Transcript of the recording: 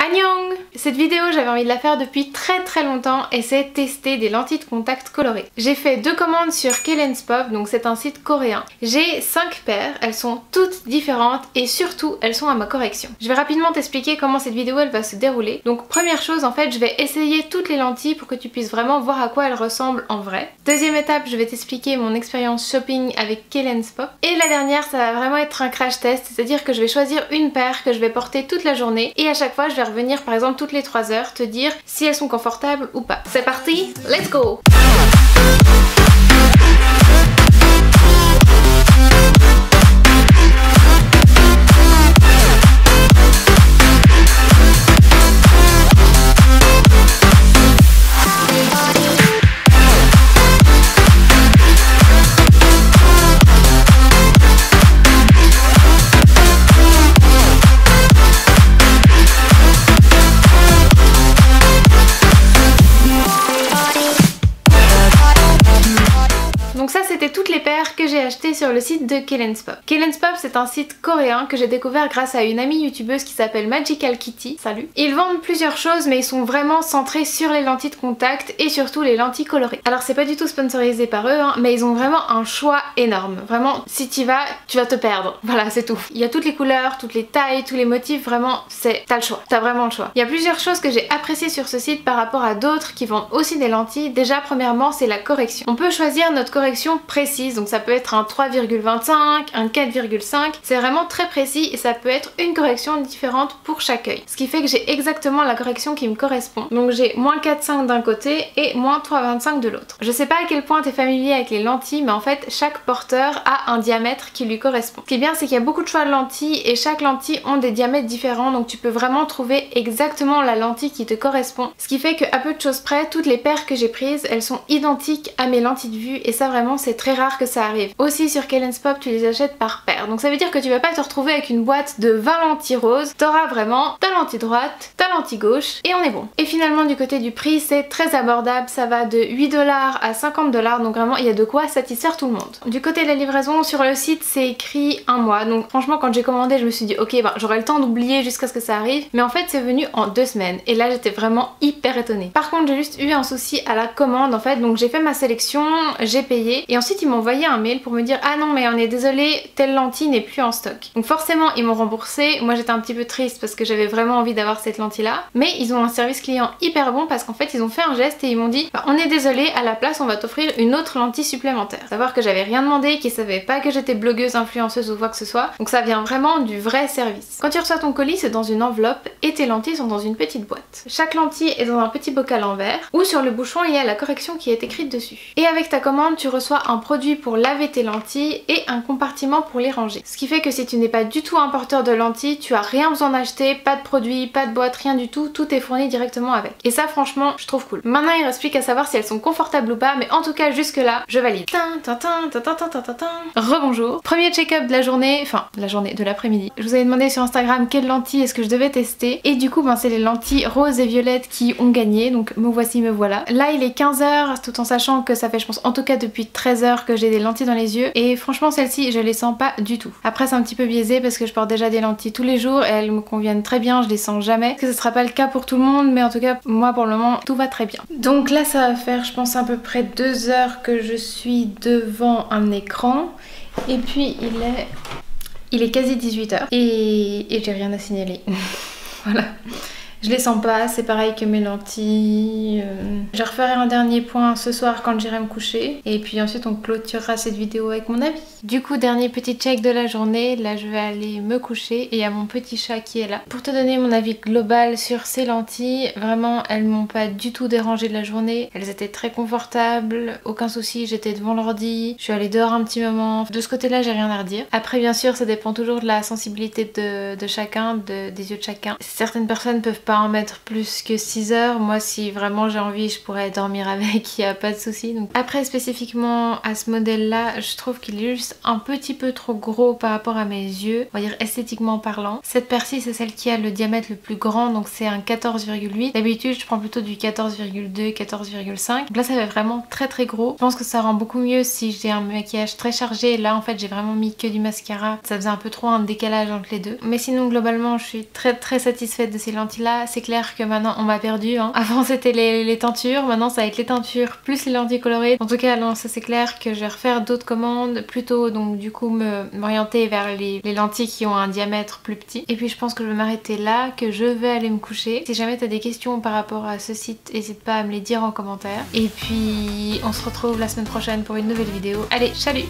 Annyeong! Cette vidéo j'avais envie de la faire depuis très longtemps et c'est tester des lentilles de contact colorées. J'ai fait 2 commandes sur Kelenspop, donc c'est un site coréen. J'ai 5 paires, elles sont toutes différentes et surtout elles sont à ma correction. Je vais rapidement t'expliquer comment cette vidéo elle va se dérouler. Donc première chose, en fait je vais essayer toutes les lentilles pour que tu puisses vraiment voir à quoi elles ressemblent en vrai. Deuxième étape, je vais t'expliquer mon expérience shopping avec Kelenspop. Et la dernière, ça va vraiment être un crash test, c'est-à-dire que je vais choisir une paire que je vais porter toute la journée et à chaque fois je vais revenir par exemple toutes les 3 heures te dire si elles sont confortables ou pas. C'est parti, let's go! Donc ça c'était toutes les paires que j'ai achetées sur le site de Kelenspop. Kelenspop c'est un site coréen que j'ai découvert grâce à une amie youtubeuse qui s'appelle Magical Kitty. Salut. Ils vendent plusieurs choses mais ils sont vraiment centrés sur les lentilles de contact et surtout les lentilles colorées. Alors c'est pas du tout sponsorisé par eux hein, mais ils ont vraiment un choix énorme. Vraiment si tu vas te perdre. Voilà c'est tout. Il y a toutes les couleurs, toutes les tailles, tous les motifs, vraiment t'as le choix. T'as vraiment le choix. Il y a plusieurs choses que j'ai appréciées sur ce site par rapport à d'autres qui vendent aussi des lentilles. Déjà premièrement c'est la correction. On peut choisir notre correction précise, donc ça peut être un 3,25, un 4,5, c'est vraiment très précis et ça peut être une correction différente pour chaque œil. Ce qui fait que j'ai exactement la correction qui me correspond. Donc j'ai moins 4,5 d'un côté et moins 3,25 de l'autre. Je sais pas à quel point tu es familier avec les lentilles, mais en fait chaque porteur a un diamètre qui lui correspond. Ce qui est bien c'est qu'il y a beaucoup de choix de lentilles et chaque lentille ont des diamètres différents, donc tu peux vraiment trouver exactement la lentille qui te correspond. Ce qui fait qu'à peu de choses près, toutes les paires que j'ai prises, elles sont identiques à mes lentilles de vue et ça vraiment c'est très rare que ça arrive. Aussi sur Kelenspop tu les achètes par paire, donc ça veut dire que tu vas pas te retrouver avec une boîte de 20 lentilles roses, t'auras vraiment ta lentille droite, ta lentille gauche et on est bon. Et finalement du côté du prix c'est très abordable, ça va de 8$ à 50$, donc vraiment il y a de quoi satisfaire tout le monde. Du côté de la livraison sur le site c'est écrit 1 mois, donc franchement quand j'ai commandé je me suis dit ok j'aurai le temps d'oublier jusqu'à ce que ça arrive, mais en fait c'est venu en 2 semaines et là j'étais vraiment hyper étonnée. Par contre j'ai juste eu un souci à la commande en fait, donc j'ai fait ma sélection, j'ai payé et ensuite ils m'ont envoyé un mail pour me dire ah non mais on est désolé, telle lentille n'est plus en stock. Donc forcément ils m'ont remboursé, moi j'étais un petit peu triste parce que j'avais vraiment envie d'avoir cette lentille là, mais ils ont un service client hyper bon parce qu'en fait ils ont fait un geste et ils m'ont dit on est désolé, à la place on va t'offrir une autre lentille supplémentaire. Savoir que j'avais rien demandé, qu'ils savaient pas que j'étais blogueuse, influenceuse ou quoi que ce soit, donc ça vient vraiment du vrai service. Quand tu reçois ton colis c'est dans une enveloppe et tes lentilles sont dans une petite boîte. Chaque lentille est dans un petit bocal en verre où sur le bouchon il y a la correction qui est écrite dessus. Et avec ta commande tu reçois un produit pour laver tes lentilles et un compartiment pour les ranger. Ce qui fait que si tu n'es pas du tout un porteur de lentilles, tu as rien besoin d'acheter, pas de produit, pas de boîte, rien du tout, tout est fourni directement avec. Et ça franchement je trouve cool. Maintenant il reste plus qu'à savoir si elles sont confortables ou pas, mais en tout cas jusque là je valide. Rebonjour. Premier check-up de la journée, enfin de la journée, de l'après-midi. Je vous avais demandé sur Instagram quelles lentilles est-ce que je devais tester et du coup c'est les lentilles roses et violettes qui ont gagné, donc me voici, me voilà. Là il est 15h tout en sachant que ça fait je pense en tout cas depuis 13h que j'ai des lentilles dans les yeux et franchement celles-ci je les sens pas du tout. Après c'est un petit peu biaisé parce que je porte déjà des lentilles tous les jours et elles me conviennent très bien, je les sens jamais. Parce que ce sera pas le cas pour tout le monde mais en tout cas moi pour le moment tout va très bien. Donc là ça va faire je pense à peu près 2 heures que je suis devant un écran et puis il est quasi 18h et j'ai rien à signaler. Voilà. Je les sens pas, c'est pareil que mes lentilles. Je referai un dernier point ce soir quand j'irai me coucher. Et puis ensuite on clôturera cette vidéo avec mon avis. Du coup dernier petit check de la journée, là je vais aller me coucher et il y a mon petit chat qui est là. Pour te donner mon avis global sur ces lentilles, vraiment elles m'ont pas du tout dérangé de la journée. Elles étaient très confortables, aucun souci, j'étais devant l'ordi, je suis allée dehors un petit moment. De ce côté là j'ai rien à redire. Après bien sûr ça dépend toujours de la sensibilité de chacun, des yeux de chacun. Certaines personnes peuvent pas en mettre plus que 6 heures. Moi si vraiment j'ai envie je pourrais dormir avec, il n'y a pas de souci. Donc après spécifiquement à ce modèle là je trouve qu'il est juste un petit peu trop gros par rapport à mes yeux, on va dire esthétiquement parlant. Cette paire-ci c'est celle qui a le diamètre le plus grand, donc c'est un 14,8. D'habitude je prends plutôt du 14,2, 14,5. Donc là ça fait vraiment très très gros. Je pense que ça rend beaucoup mieux si j'ai un maquillage très chargé. Là en fait j'ai vraiment mis que du mascara, ça faisait un peu trop un décalage entre les deux. Mais sinon globalement je suis très très satisfaite de ces lentilles là. là c'est clair que maintenant on m'a perdu hein. Avant c'était les teintures, maintenant ça va être les teintures plus les lentilles colorées. En tout cas non, ça c'est clair que je vais refaire d'autres commandes plutôt, donc du coup m'orienter vers les lentilles qui ont un diamètre plus petit. Et puis je pense que je vais m'arrêter là, que je vais aller me coucher. Si jamais t'as des questions par rapport à ce site, n'hésite pas à me les dire en commentaire. Et puis on se retrouve la semaine prochaine pour une nouvelle vidéo. Allez, salut!